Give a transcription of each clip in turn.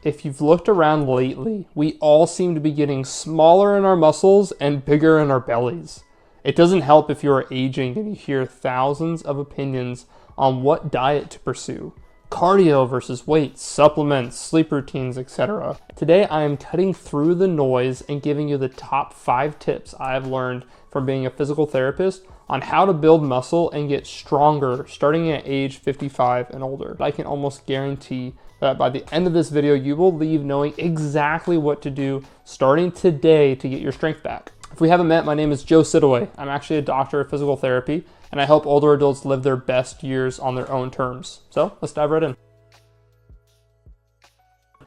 If you've looked around lately, we all seem to be getting smaller in our muscles and bigger in our bellies. It doesn't help if you are aging and you hear thousands of opinions on what diet to pursue. Cardio versus weights, supplements, sleep routines, etc. Today I am cutting through the noise and giving you the top 5 tips I have learned from being a physical therapist on how to build muscle and get stronger starting at age 55 and older. I can almost guarantee that by the end of this video, you will leave knowing exactly what to do starting today to get your strength back. If we haven't met, my name is Joe Sidaway. I'm actually a doctor of physical therapy, and I help older adults live their best years on their own terms. So let's dive right in.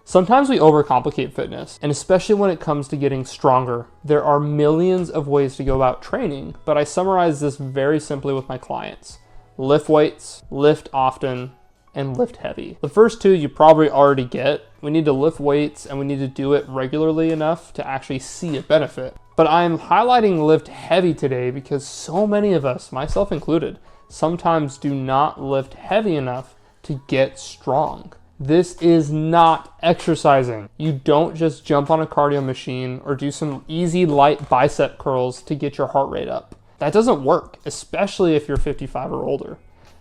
Sometimes we overcomplicate fitness, and especially when it comes to getting stronger. There are millions of ways to go about training, but I summarize this very simply with my clients. Lift weights, lift often, and lift heavy. The first two you probably already get. We need to lift weights and we need to do it regularly enough to actually see a benefit. But I'm highlighting lift heavy today because so many of us, myself included, sometimes do not lift heavy enough to get strong. This is not exercising. You don't just jump on a cardio machine or do some easy light bicep curls to get your heart rate up. That doesn't work, especially if you're 55 or older.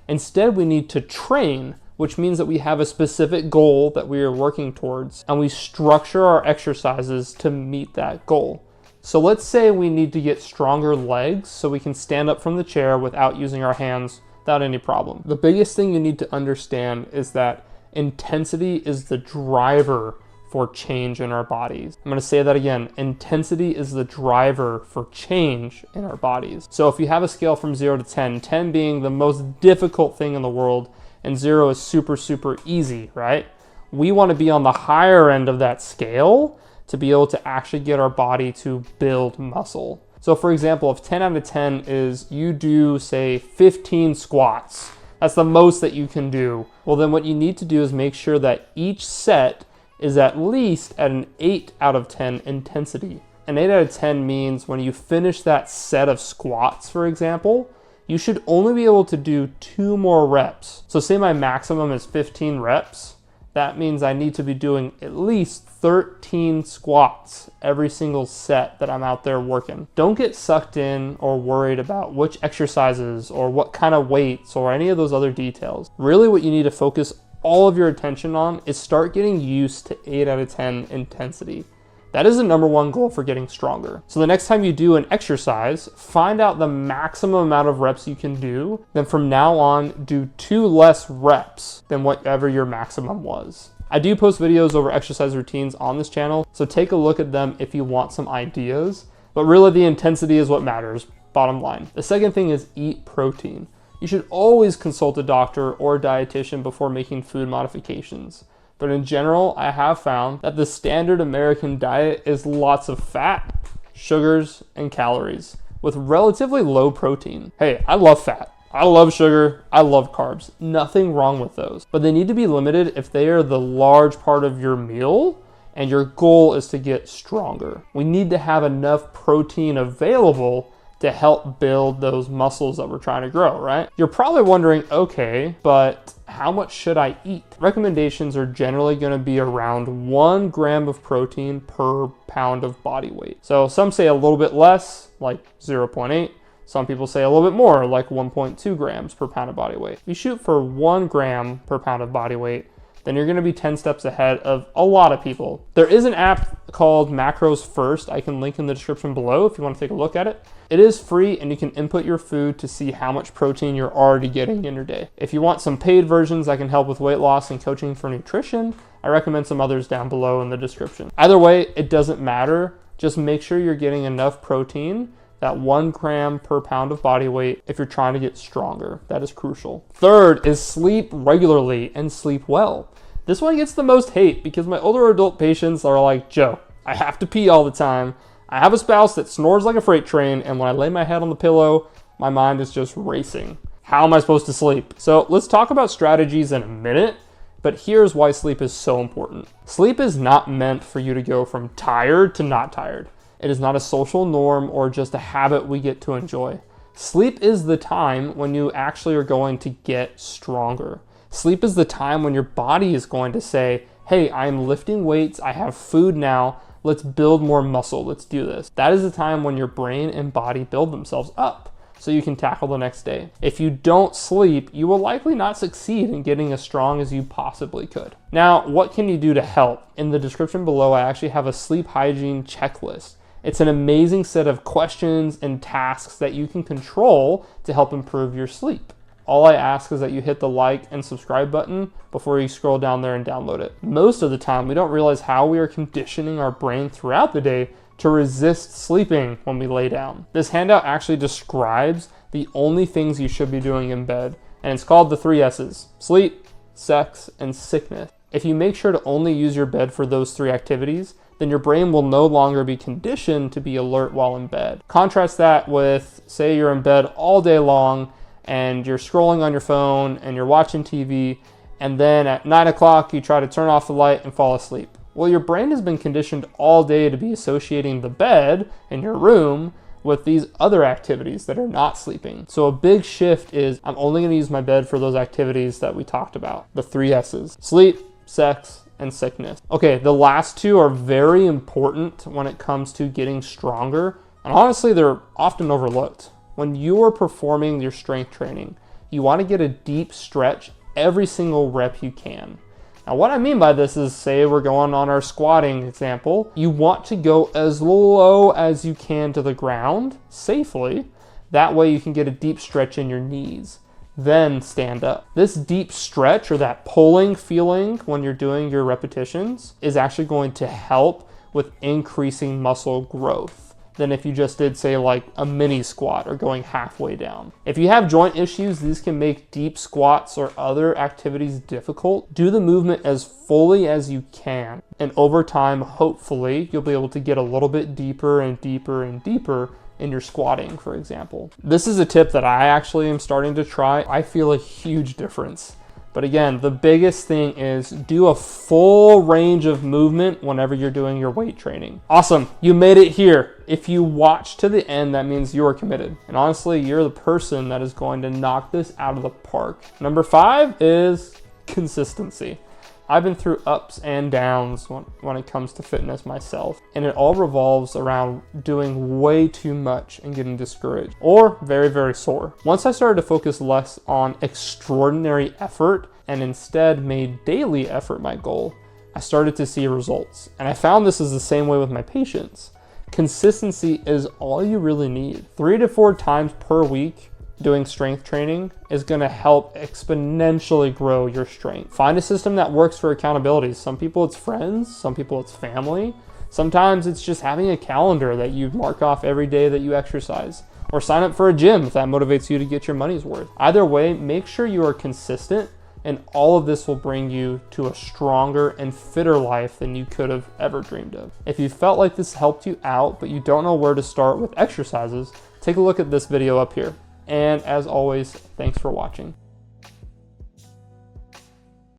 Instead, we need to train, which means that we have a specific goal that we are working towards, and we structure our exercises to meet that goal. So let's say we need to get stronger legs so we can stand up from the chair without using our hands without any problem. The biggest thing you need to understand is that intensity is the driver for change in our bodies. I'm gonna say that again. Intensity is the driver for change in our bodies. So if you have a scale from 0 to 10, 10 being the most difficult thing in the world, and 0 is super, super easy, right? We wanna be on the higher end of that scale to be able to actually get our body to build muscle. So for example, if 10 out of 10 is you do, say, 15 squats, that's the most that you can do. Well, then what you need to do is make sure that each set is at least at an 8 out of 10 intensity. An 8 out of 10 means when you finish that set of squats, for example, you should only be able to do 2 more reps. So say my maximum is 15 reps. That means I need to be doing at least 13 squats every single set that I'm out there working. Don't get sucked in or worried about which exercises or what kind of weights or any of those other details. Really what you need to focus all of your attention on is start getting used to 8 out of 10 intensity. That is the #1 goal for getting stronger. So the next time you do an exercise, find out the maximum amount of reps you can do. Then from now on, do 2 less reps than whatever your maximum was. I do post videos over exercise routines on this channel, so take a look at them if you want some ideas. But really the intensity is what matters, bottom line. The second thing is eat protein. You should always consult a doctor or a dietitian before making food modifications. But in general, I have found that the standard American diet is lots of fat, sugars, and calories with relatively low protein. Hey, I love fat. I love sugar. I love carbs. Nothing wrong with those. But they need to be limited if they are the large part of your meal and your goal is to get stronger. We need to have enough protein available to help build those muscles that we're trying to grow, right? You're probably wondering, okay, but how much should I eat? Recommendations are generally gonna be around 1 gram of protein per pound of body weight. So some say a little bit less, like 0.8. Some people say a little bit more, like 1.2 grams per pound of body weight. If you shoot for 1 gram per pound of body weight, then you're gonna be 10 steps ahead of a lot of people. There is an app called Macros First. I can link in the description below if you wanna take a look at it. It is free and you can input your food to see how much protein you're already getting in your day. If you want some paid versions that can help with weight loss and coaching for nutrition, I recommend some others down below in the description. Either way, it doesn't matter. Just make sure you're getting enough protein, that 1 gram per pound of body weight, if you're trying to get stronger. That is crucial. Third is sleep regularly and sleep well. This one gets the most hate because my older adult patients are like, Joe, I have to pee all the time. I have a spouse that snores like a freight train, and when I lay my head on the pillow, my mind is just racing. How am I supposed to sleep? So let's talk about strategies in a minute, but here's why sleep is so important. Sleep is not meant for you to go from tired to not tired. It is not a social norm or just a habit we get to enjoy. Sleep is the time when you actually are going to get stronger. Sleep is the time when your body is going to say, hey, I'm lifting weights, I have food now, let's build more muscle, let's do this. That is the time when your brain and body build themselves up so you can tackle the next day. If you don't sleep, you will likely not succeed in getting as strong as you possibly could. Now, what can you do to help? In the description below, I actually have a sleep hygiene checklist. It's an amazing set of questions and tasks that you can control to help improve your sleep. All I ask is that you hit the like and subscribe button before you scroll down there and download it. Most of the time, we don't realize how we are conditioning our brain throughout the day to resist sleeping when we lay down. This handout actually describes the only things you should be doing in bed, and it's called the 3 S's: sleep, sex, and sickness. If you make sure to only use your bed for those 3 activities, then your brain will no longer be conditioned to be alert while in bed. Contrast that with, say you're in bed all day long and you're scrolling on your phone and you're watching TV, and then at 9 o'clock you try to turn off the light and fall asleep. Well, your brain has been conditioned all day to be associating the bed in your room with these other activities that are not sleeping. So a big shift is I'm only going to use my bed for those activities that we talked about, the 3 S's: sleep, sex, and sickness. Okay, the last 2 are very important when it comes to getting stronger, and honestly, they're often overlooked. When you are performing your strength training, you want to get a deep stretch every single rep you can. Now, what I mean by this is, say we're going on our squatting example, you want to go as low as you can to the ground safely. That way you can get a deep stretch in your knees. Then stand up. This deep stretch, or that pulling feeling when you're doing your repetitions, is actually going to help with increasing muscle growth than if you just did, say, like a mini squat or going halfway down. If you have joint issues, these can make deep squats or other activities difficult. Do the movement as fully as you can, and over time, hopefully, you'll be able to get a little bit deeper and deeper and deeper in your squatting, for example. This is a tip that I actually am starting to try. I feel a huge difference. But again, the biggest thing is do a full range of movement whenever you're doing your weight training. Awesome, you made it here. If you watch to the end, that means you are committed. And honestly, you're the person that is going to knock this out of the park. Number 5 is consistency. I've been through ups and downs when it comes to fitness myself, and it all revolves around doing way too much and getting discouraged or very, very sore. Once I started to focus less on extraordinary effort and instead made daily effort my goal, I started to see results. And I found this is the same way with my patients. Consistency is all you really need. 3 to 4 times per week doing strength training is going to help exponentially grow your strength. Find a system that works for accountability. Some people it's friends, some people it's family. Sometimes it's just having a calendar that you mark off every day that you exercise, or sign up for a gym if that motivates you to get your money's worth. Either way, make sure you are consistent, and all of this will bring you to a stronger and fitter life than you could have ever dreamed of. If you felt like this helped you out, but you don't know where to start with exercises, take a look at this video up here. And as always, thanks for watching.